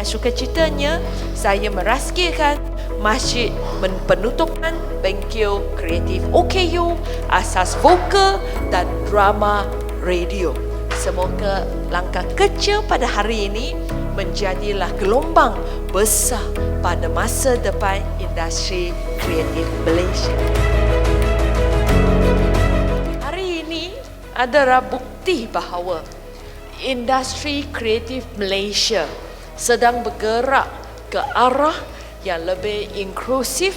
sukacitanya saya meraskikan masjid penutupan bengkel kreatif OKU asas vokal dan drama radio. Semoga langkah kecil pada hari ini menjadilah gelombang besar pada masa depan industri kreatif Malaysia. Hari ini adalah bukti bahawa industri kreatif Malaysia sedang bergerak ke arah yang lebih inklusif,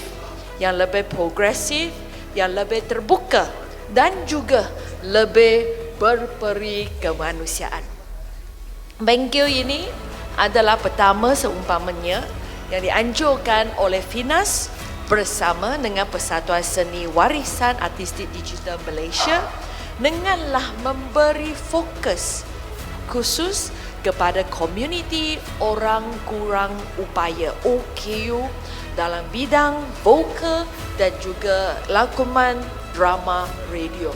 yang lebih progresif, yang lebih terbuka dan juga lebih berperi kemanusiaan. Bengkel ini adalah pertama seumpamanya yang dianjurkan oleh Finas bersama dengan Persatuan Seni Warisan Artistik Digital Malaysia denganlah memberi fokus khusus kepada komuniti orang kurang upaya OKU dalam bidang vokal dan juga lakonan drama radio.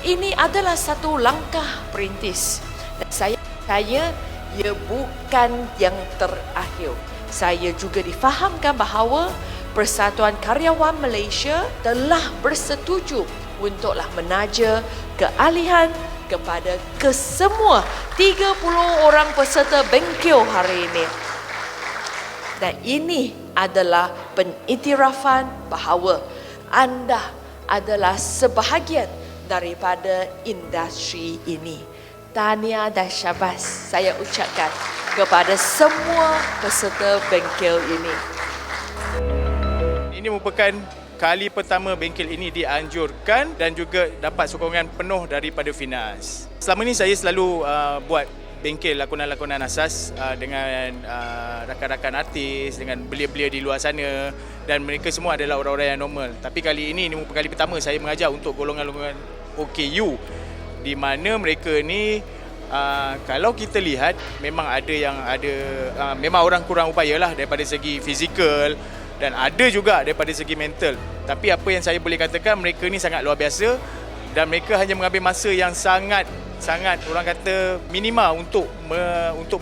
Ini adalah satu langkah perintis dan saya percaya ia bukan yang terakhir. Saya juga difahamkan bahawa Persatuan Karyawan Malaysia telah bersetuju untuklah menaja kealihan kepada kesemua 30 orang peserta bengkel hari ini. Dan ini adalah pengiktirafan bahawa anda adalah sebahagian daripada industri ini. Tahniah dan syabas saya ucapkan kepada semua peserta bengkel ini. Ini merupakan kali pertama bengkel ini dianjurkan dan juga dapat sokongan penuh daripada Finas. Selama ini saya selalu buat bengkel lakonan-lakonan asas dengan rakan-rakan artis, dengan belia-belia di luar sana dan mereka semua adalah orang-orang yang normal. Tapi kali ini merupakan kali pertama saya mengajar untuk golongan-golongan OKU di mana mereka ni kalau kita lihat memang memang orang kurang upaya lah daripada segi fizikal dan ada juga daripada segi mental. Tapi apa yang saya boleh katakan, mereka ni sangat luar biasa dan mereka hanya mengambil masa yang sangat orang kata minima untuk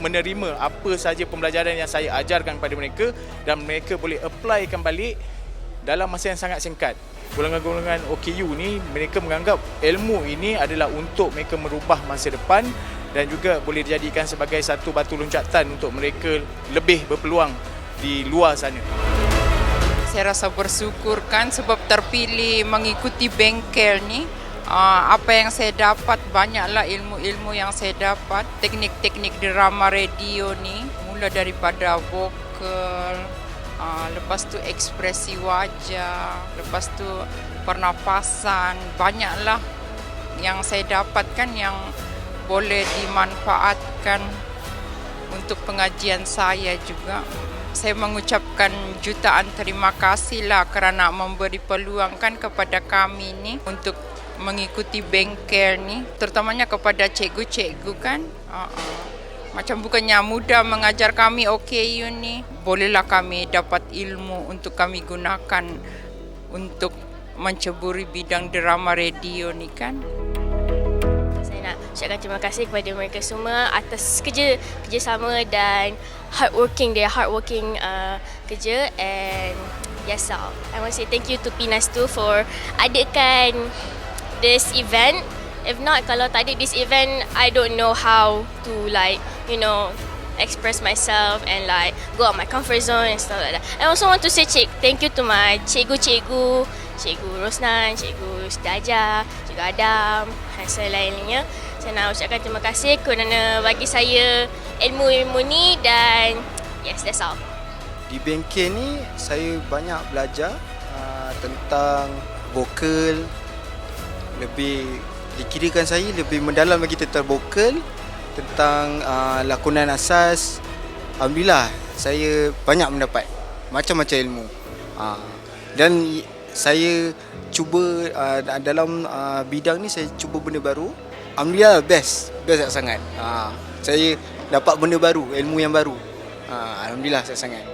menerima apa sahaja pembelajaran yang saya ajarkan kepada mereka dan mereka boleh applykan balik dalam masa yang sangat singkat. Golongan-golongan OKU ni mereka menganggap ilmu ini adalah untuk mereka merubah masa depan dan juga boleh dijadikan sebagai satu batu loncatan untuk mereka lebih berpeluang di luar sana. Saya rasa bersyukur kan sebab terpilih mengikuti bengkel ni. Apa yang saya dapat, banyaklah ilmu-ilmu yang saya dapat. Teknik-teknik drama radio ni, mula daripada vokal, lepas tu ekspresi wajah, lepas tu pernafasan. Banyaklah yang saya dapatkan yang boleh dimanfaatkan untuk pengajian saya juga. Saya mengucapkan jutaan terima kasihlah kerana memberi peluang kan kepada kami ni untuk mengikuti bengkel ni, terutamanya kepada cikgu-cikgu kan. Macam bukannya mudah mengajar kami OKU ni, bolehlah kami dapat ilmu untuk kami gunakan untuk menceburi bidang drama radio ni kan. Ucapkan terima kasih kepada mereka semua atas kerjasama dan hardworking kerja, and yes, I want to say thank you to Pinas too for adakan this event. If not, kalau tak ada this event, I don't know how to express myself and go out my comfort zone and stuff like that. I also want to say thank you to my cikgu-cikgu, Cikgu Rosnan, Cikgu Siti, Cikgu Adam dan selainnya. Saya nak ucapkan terima kasih kerana bagi saya ilmu-ilmu ni dan yes, that's all. Di bengkel ni saya banyak belajar tentang vokal, lebih dikirakan saya lebih mendalam lagi tentang vokal, tentang lakonan asas. Alhamdulillah saya banyak mendapat macam-macam ilmu. Dan saya cuba dalam bidang ni saya cuba benda baru. Alhamdulillah best sangat. Saya dapat benda baru, ilmu yang baru. Alhamdulillah sangat.